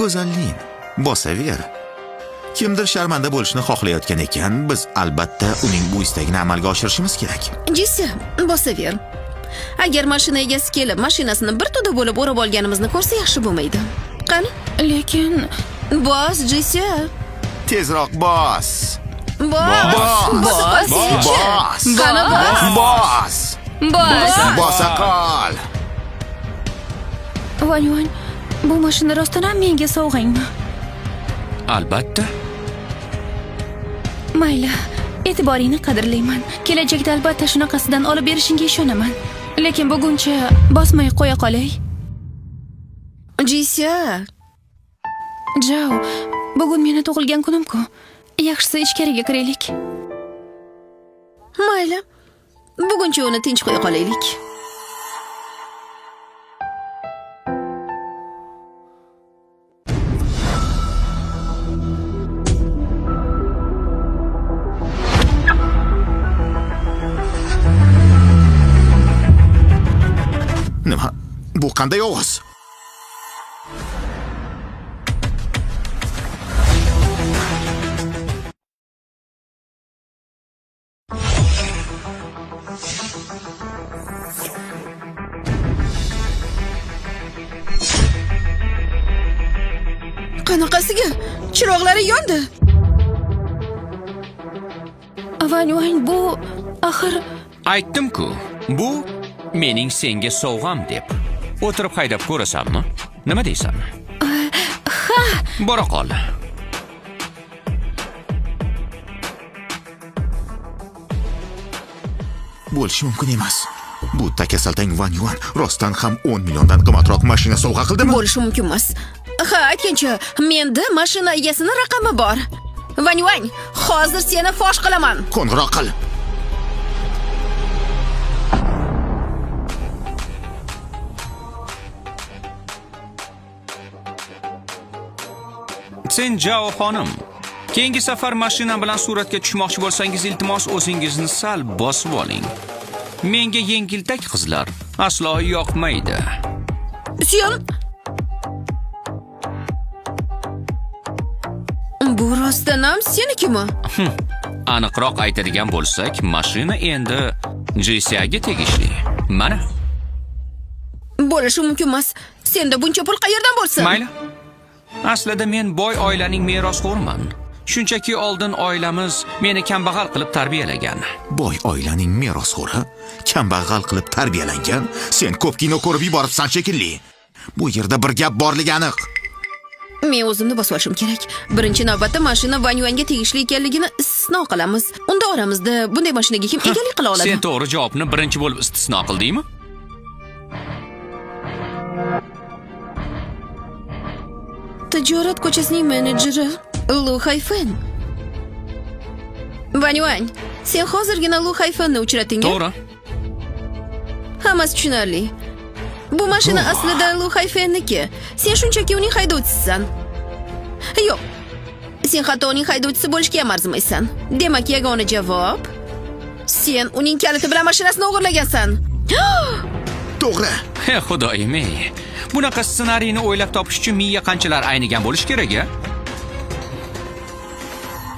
Go'zallin, bosaver. Kimdir sharmanda bo'lishni xohlayotgan ekan, biz albatta uning bu istagini amalga oshirishimiz kerak. Jisi, bosaver. Agar mashina egasi kelib, mashinasini bir to'da bo'lib o'rab olganimizni ko'rsa yaxshi bo'lmaydi. Qani? Lekin Bos, Jisi. Tezroq bos. Bos. Qani bos. Bosa qol. Vanyuan, bu mashina rostdan ham menga sovg'angmi? Albatta. Mayli, e'tiboringni qadrlayman. Kelajakda albatta shunaqasidan olib berishingga ishonaman. Lekin buguncha bosmay qo'ya qolay. Jisi. Jao, bugun meni tug'ilgan kunim-ku. Yaxshisi ichkariga kiraylik. Mayli. Buguncha uni tinch qo'ya qolaylik. Nima? Bu qanday ovoz? Qanaqasiga? Chiroqlari yondi. Vanyuan, bu axir Aytdim-ku, bu mening senga sovg'am deb. O'tirib haydab ko'rasanmi? Nima deysan? ha, Bora qol. Bo'lishi mumkin emas. Bu takasaltang Van Yuan rostdan ham 10 milliondan qimmatroq mashina sovg'a qildimi? Bo'lishi mumkin emas. Ha, aytgancha, menda mashina egasini raqami bor. Vanyuan, hozir seni fosh qilaman. Qo'ng'iroq qil. Sen Jao xonim, keyingi safar mashina bilan suratga tushmoqchi bo'lsangiz, iltimos o'zingizni sal bosib oling. Menga yengiltak qizlar aslo yoqmaydi. Sen Bu rostdan ham senikimi? Aniqroq aytadigan bo'lsak, mashina endi JCAga tegishli. Mana. Bo'lishi mumkin emas. Senda buncha pul qayerdan bo'lsin? Mayli. Aslida men boy oilaning merosxo'riman. Shunchaki oldin oilamiz meni kambag'al qilib tarbiyalagan. Boy oilaning merosxo'ri, kambag'al qilib tarbiyalangan, sen ko'p kino ko'rib yuboribsan shekilli. Bu yerda bir gap borligi aniq. Men o'zimni bosib olishim kerak. Birinchi navbatda mashina Vanyuanga tegishli ekanligini istisno qilamiz. Unda oramizda bunday mashinaga kim egalik qila oladi? Sen to'g'ri javobni birinchi bo'lib istisno qildingmi? Tijorat ko'chasining menejeri Lu Haifan. Vanyuan, sen hozirgina Lu Haifanni uchratding-a? To'g'ri. Hammasi tushunarli. Bu mashina aslida Lu Haifanniki. Sen shunchaki uning haydovchisisan. Yo'q. Sen hatto uning haydovchisi bo'lishga ham arzimaysan. Demak, yagona javob sen uning kaliti bilan mashinasini o'g'irlagansan. To'g'ri. He xudoyim-ey. Bunaqa ssenariyni o'ylab topish uchun miya qanchalar aynigan bo'lish kerak-a?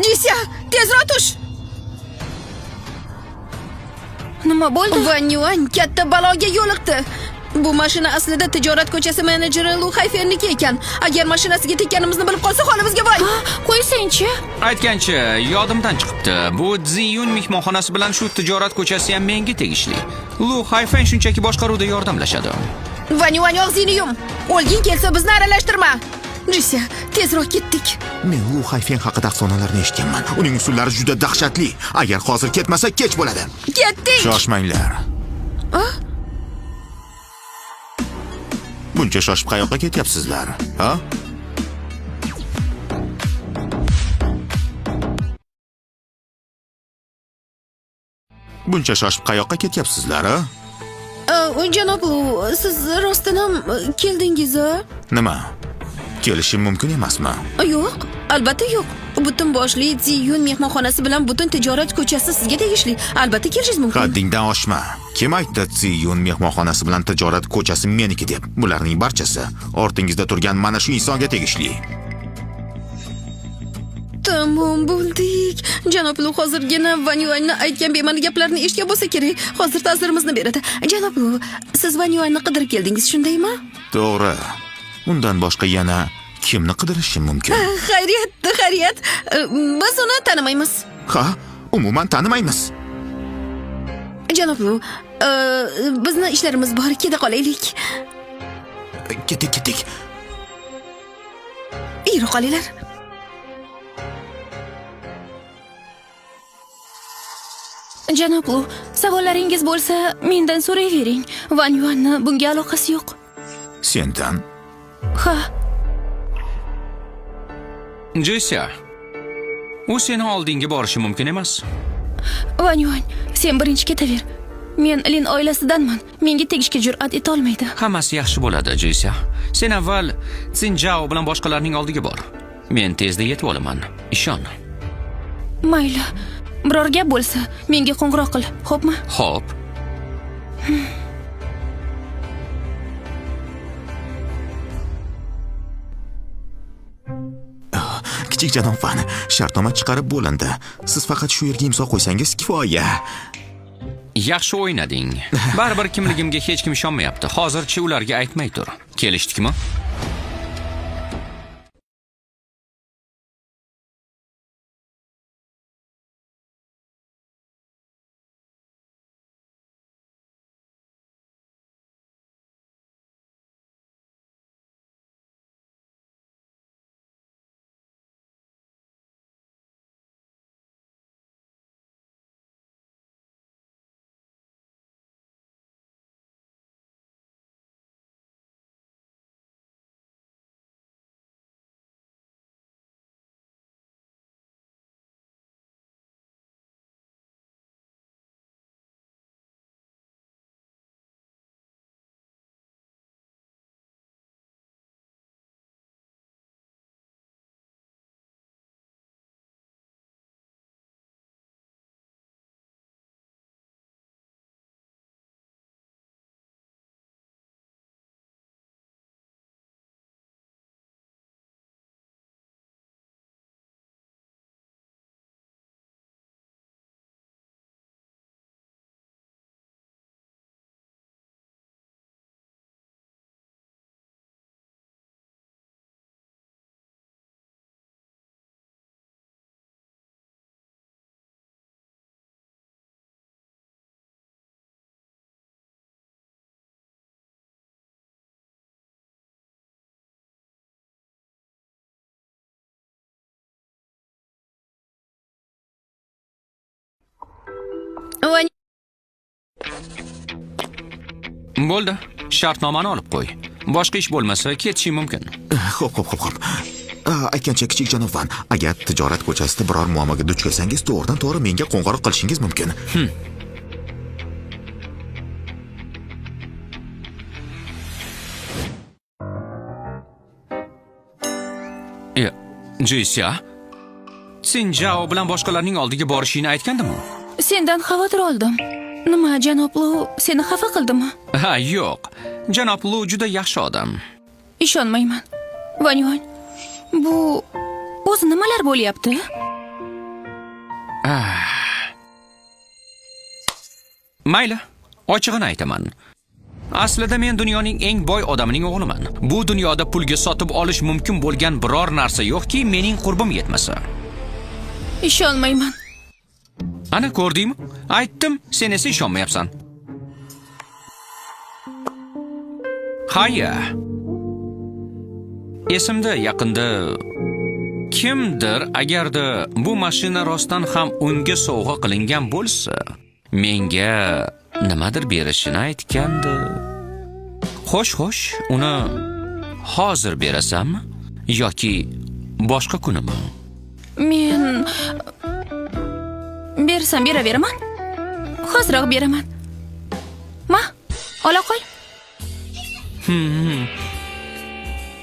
Jisya, tezroq tush. Nima bo'ldi? Vanyuan katta baloga yo'liqdi. Bu mashina aslida tijorat ko'chasi menejeri Lu Haifanniki ekan. Agar mashinasiga tekkanimizni bilib qolsa, holimizga voy. Qo'ysang-chi. Aytgancha, yodimdan chiqibdi. Bu Ziyun mehmonxonasi bilan shu tijorat ko'chasi ham menga tegishli. Lu Haifan shunchaki boshqaruvda yordamlashadi. Vanyuan, og'zingni yum. O'lging kelsa bizni aralashtirma. Jisya, tezroq ketdik. Men Lu Haifan haqida afsonalarni eshitganman. Uning usullari juda dahshatli. Agar hozir ketmasa, kech bo'ladi. Ketdik. Shoshmanglar. Buncha shoshib qayoqqa ketyapsizlar? Ha? Buncha shoshib qayoqqa ketyapsizlar, ha? Janob, siz rostdan ham keldingiz-a? Nima? Kelishim mumkin emasmi? Yo'q, albatta yo'q. butun boshli Ziyun mehmonxonasi bilan butun tijorat ko'chasi sizga tegishli. Albatta kelishingiz mumkin. Haddingdan oshma. Kim aytdi Ziyun mehmonxonasi bilan tijorat ko'chasi meniki deb? Bularning barchasi ortingizda turgan mana shu insonga tegishli. Tamom bo'ldik. Janob Lu hozirgina Van Yuanni aytgan bema'ni gaplarni eshitgan bo'lsa kerak. Hozir ta'zirimizni beradi. Janob Lu, siz Van Yuanni qidirib keldingiz, shundaymi? To'g'ri. Undan boshqa yana kimni qidirishim mumkin? Xayriyat. Biz uni tanimaymiz. Ha, umuman tanimaymiz. Janob Lu, bizni ishlarimiz bor, keta qolaylik. Ketdik. Yura qolinglar. Janob Lu, savollaringiz bo'lsa, mendan so'rayvering. Van Yuanni bunga aloqasi yo'q. Sendan? Ha, Jessiya, u seni oldinga borishi mumkin emas. Van Yuan, sen birinchi ketaver. Men Lin oilasidanman. Menga tegishga jur'at eta olmaydi. Hammasi yaxshi bo'ladi, Jessiya. Sen avval Sinjao bilan boshqalarning oldiga bor. Men tezda yetib olaman. Ishon. Mayli. Biror gap bo'lsa, menga qo'ng'iroq qil, xo'pmi? Xo'p. Kichik janob Van, shartnoma chiqarib bo'lindi. Siz faqat shu yerga imzo qo'ysangiz kifoya. Yaxshi o'ynading. Baribir kimligimga hech kim ishonmayapti. Hozircha ularga aytmay tur. Kelishdikmi? Bo'ldi. Shartnomani olib qo'y. Boshqa ish bo'lmasa, ketishing mumkin. Xo'p. Aytgancha kichik janob Van, agar tijorat ko'chasida biror muammoga duch kelsangiz, to'g'ridan-to'g'ri menga qo'ng'iroq qilishingiz mumkin. Jessiya, Sinjao bilan boshqalarning oldiga borishingni aytgandimi? Sendan xavotir oldim. Nima, janob Lu seni xafa qildimi? Ha, yo'q. Janob Lu juda yaxshi odam. Ishonmayman. Van Yuan, bu o'zi nimalar bo'lyapti? Mayli, ochig'ini aytaman. Aslida men dunyoning eng boy odamining o'g'liman. Bu dunyoda pulga sotib olish mumkin bo'lgan biror narsa yo'qki, mening qurbim yetmasa. Ishonmayman. Ana ko'rdingmi? Aytdim, sen esa ishonmayapsan. Hayya. Esimda yaqinda kimdir agarda bu mashina rostdan ham unga sovg'a qilingan bo'lsa, menga nimadir berishini aytgandi. Xo'sh, uni hozir berasanmi yoki boshqa kunimi? Men bersam beraveraman. Hozirroq beraman. Ola qol.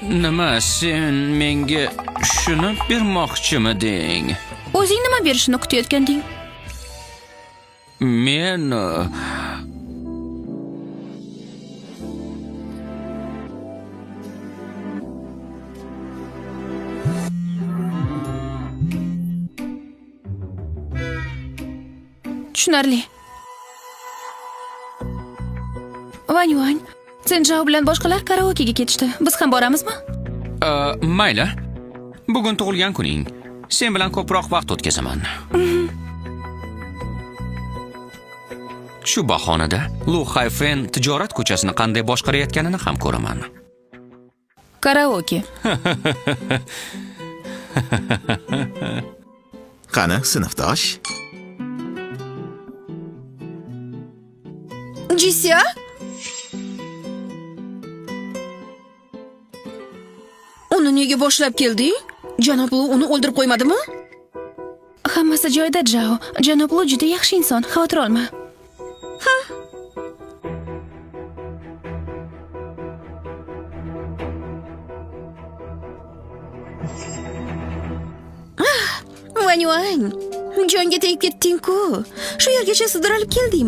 Nima, sen menga shuni bermoqchimiding? O'zing nima berishini kutayotganding? Men Tushunarli. Vanyuan, sen Jao bilan boshqalar karaokega ketishdi. Biz ham boramizmi? mayli. Bugun tug'ilgan kuning. Sen bilan ko'proq vaqt o'tkazaman. Shu bahonada Lu Hayfen tijorat ko'chasini qanday boshqarayotganini ham ko'raman. Karaoke. Qani, sinfdosh? Jisya? Uni nega boshlab kelding? Janob Lu uni o'ldirib qo'ymadimi? Hammasi joyida, Jao. Janob Lu juda yaxshi inson, xavotir olma. Vanyuan, jonga tegib ketding-ku. Shu yergacha sudralib kelding.